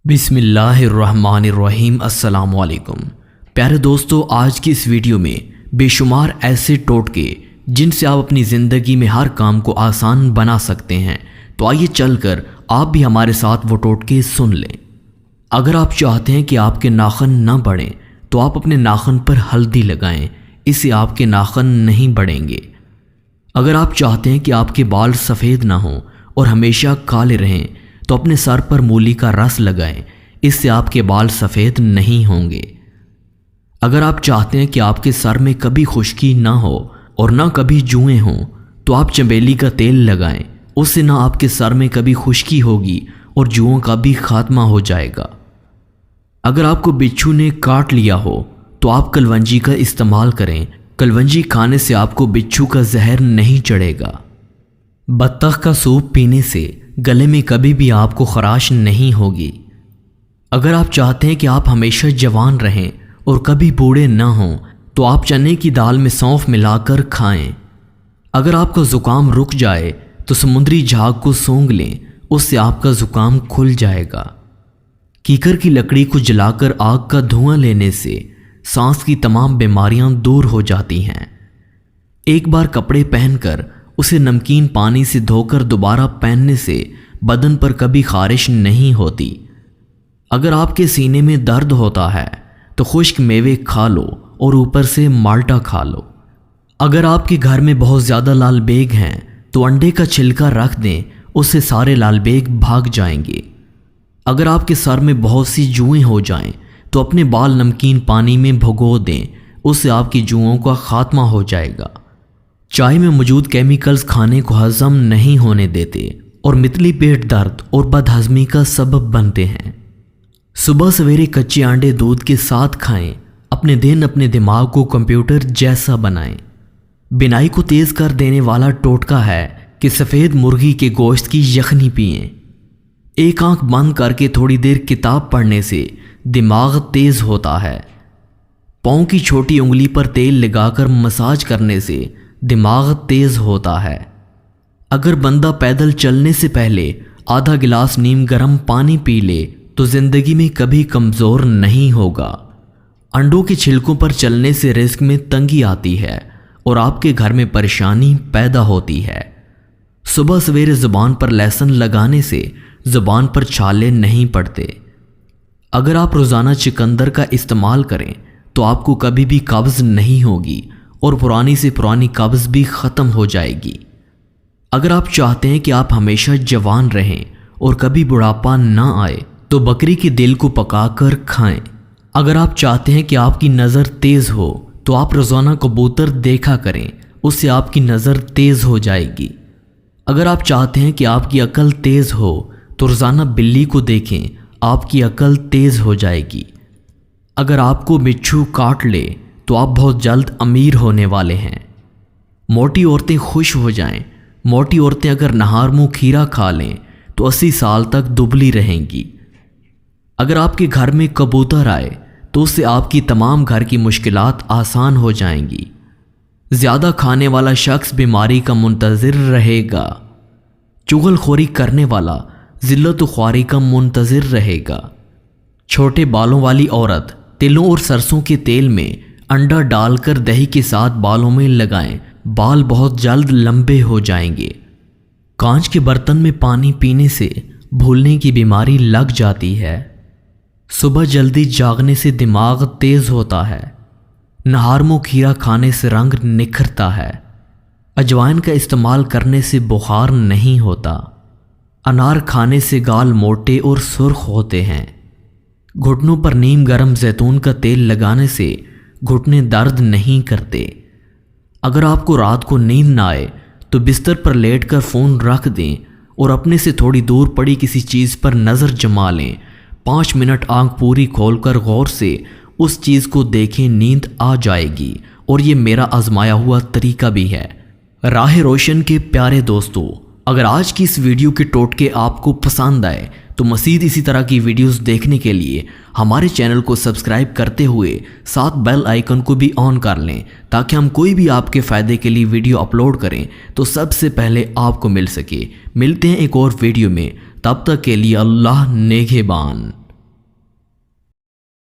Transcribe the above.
بسم اللہ الرحمن الرحیم۔ السلام علیکم پیارے دوستو، آج کی اس ویڈیو میں بے شمار ایسے ٹوٹکے جن سے آپ اپنی زندگی میں ہر کام کو آسان بنا سکتے ہیں، تو آئیے چل کر آپ بھی ہمارے ساتھ وہ ٹوٹکے سن لیں۔ اگر آپ چاہتے ہیں کہ آپ کے ناخن نہ بڑھیں تو آپ اپنے ناخن پر ہلدی لگائیں، اس سے آپ کے ناخن نہیں بڑھیں گے۔ اگر آپ چاہتے ہیں کہ آپ کے بال سفید نہ ہوں اور ہمیشہ کالے رہیں تو اپنے سر پر مولی کا رس لگائیں، اس سے آپ کے بال سفید نہیں ہوں گے۔ اگر آپ چاہتے ہیں کہ آپ کے سر میں کبھی خشکی نہ ہو اور نہ کبھی جوئیں ہوں تو آپ چنبیلی کا تیل لگائیں، اس سے نہ آپ کے سر میں کبھی خشکی ہوگی اور جوؤں کا بھی خاتمہ ہو جائے گا۔ اگر آپ کو بچھو نے کاٹ لیا ہو تو آپ کلونجی کا استعمال کریں، کلونجی کھانے سے آپ کو بچھو کا زہر نہیں چڑھے گا۔ بطخ کا سوپ پینے سے گلے میں کبھی بھی آپ کو خراش نہیں ہوگی۔ اگر آپ چاہتے ہیں کہ آپ ہمیشہ جوان رہیں اور کبھی بوڑھے نہ ہوں تو آپ چنے کی دال میں سونف ملا کر کھائیں۔ اگر آپ کا زکام رک جائے تو سمندری جھاگ کو سونگھ لیں، اس سے آپ کا زکام کھل جائے گا۔ کیکر کی لکڑی کو جلا کر آگ کا دھواں لینے سے سانس کی تمام بیماریاں دور ہو جاتی ہیں۔ ایک بار کپڑے پہن کر اسے نمکین پانی سے دھو کر دوبارہ پہننے سے بدن پر کبھی خارش نہیں ہوتی۔ اگر آپ کے سینے میں درد ہوتا ہے تو خشک میوے کھا لو اور اوپر سے مالٹا کھا لو۔ اگر آپ کے گھر میں بہت زیادہ لال بیگ ہیں تو انڈے کا چھلکا رکھ دیں، اس سے سارے لال بیگ بھاگ جائیں گے۔ اگر آپ کے سر میں بہت سی جوئیں ہو جائیں تو اپنے بال نمکین پانی میں بھگو دیں، اس سے آپ کی جوؤں کا خاتمہ ہو جائے گا۔ چائے میں موجود کیمیکلز کھانے کو ہضم نہیں ہونے دیتے اور متلی پیٹ درد اور بد ہضمی کا سبب بنتے ہیں۔ صبح سویرے کچے انڈے دودھ کے ساتھ کھائیں، اپنے دماغ کو کمپیوٹر جیسا بنائیں۔ بینائی کو تیز کر دینے والا ٹوٹکا ہے کہ سفید مرغی کے گوشت کی یخنی پئیں۔ ایک آنکھ بند کر کے تھوڑی دیر کتاب پڑھنے سے دماغ تیز ہوتا ہے۔ پاؤں کی چھوٹی انگلی پر تیل لگا کر مساج کرنے سے دماغ تیز ہوتا ہے۔ اگر بندہ پیدل چلنے سے پہلے آدھا گلاس نیم گرم پانی پی لے تو زندگی میں کبھی کمزور نہیں ہوگا۔ انڈوں کے چھلکوں پر چلنے سے رزق میں تنگی آتی ہے اور آپ کے گھر میں پریشانی پیدا ہوتی ہے۔ صبح سویرے زبان پر لہسن لگانے سے زبان پر چھالے نہیں پڑتے۔ اگر آپ روزانہ چقندر کا استعمال کریں تو آپ کو کبھی بھی قبض نہیں ہوگی اور پرانی سے پرانی قبض بھی ختم ہو جائے گی۔ اگر آپ چاہتے ہیں کہ آپ ہمیشہ جوان رہیں اور کبھی بڑھاپا نہ آئے تو بکری کے دل کو پکا کر کھائیں۔ اگر آپ چاہتے ہیں کہ آپ کی نظر تیز ہو تو آپ روزانہ کبوتر دیکھا کریں، اس سے آپ کی نظر تیز ہو جائے گی۔ اگر آپ چاہتے ہیں کہ آپ کی عقل تیز ہو تو روزانہ بلی کو دیکھیں، آپ کی عقل تیز ہو جائے گی۔ اگر آپ کو بچھو کاٹ لے تو آپ بہت جلد امیر ہونے والے ہیں۔ موٹی عورتیں خوش ہو جائیں، موٹی عورتیں اگر نہار منہ کھیرا کھا لیں تو 80 سال تک دبلی رہیں گی۔ اگر آپ کے گھر میں کبوتر آئے تو اس سے آپ کی تمام گھر کی مشکلات آسان ہو جائیں گی۔ زیادہ کھانے والا شخص بیماری کا منتظر رہے گا۔ چغل خوری کرنے والا ذلت و خواری کا منتظر رہے گا۔ چھوٹے بالوں والی عورت تلوں اور سرسوں کے تیل میں انڈا ڈال کر دہی کے ساتھ بالوں میں لگائیں، بال بہت جلد لمبے ہو جائیں گے۔ کانچ کے برتن میں پانی پینے سے بھولنے کی بیماری لگ جاتی ہے۔ صبح جلدی جاگنے سے دماغ تیز ہوتا ہے۔ نہار منہ کھیرا کھانے سے رنگ نکھرتا ہے۔ اجوائن کا استعمال کرنے سے بخار نہیں ہوتا۔ انار کھانے سے گال موٹے اور سرخ ہوتے ہیں۔ گھٹنوں پر نیم گرم زیتون کا تیل لگانے سے گھٹنے درد نہیں کرتے۔ اگر آپ کو رات کو نیند نہ آئے تو بستر پر لیٹ کر فون رکھ دیں اور اپنے سے تھوڑی دور پڑی کسی چیز پر نظر جما لیں۔ 5 منٹ آنکھ پوری کھول کر غور سے اس چیز کو دیکھیں، نیند آ جائے گی، اور یہ میرا آزمایا ہوا طریقہ بھی ہے۔ راہ روشن کے پیارے دوستو، اگر آج کی اس ویڈیو کے ٹوٹکے آپ کو پسند آئے تو مزید اسی طرح کی ویڈیوز دیکھنے کے لیے ہمارے چینل کو سبسکرائب کرتے ہوئے ساتھ بیل آئیکن کو بھی آن کر لیں، تاکہ ہم کوئی بھی آپ کے فائدے کے لیے ویڈیو اپلوڈ کریں تو سب سے پہلے آپ کو مل سکے۔ ملتے ہیں ایک اور ویڈیو میں، تب تک کے لیے اللہ نگہبان۔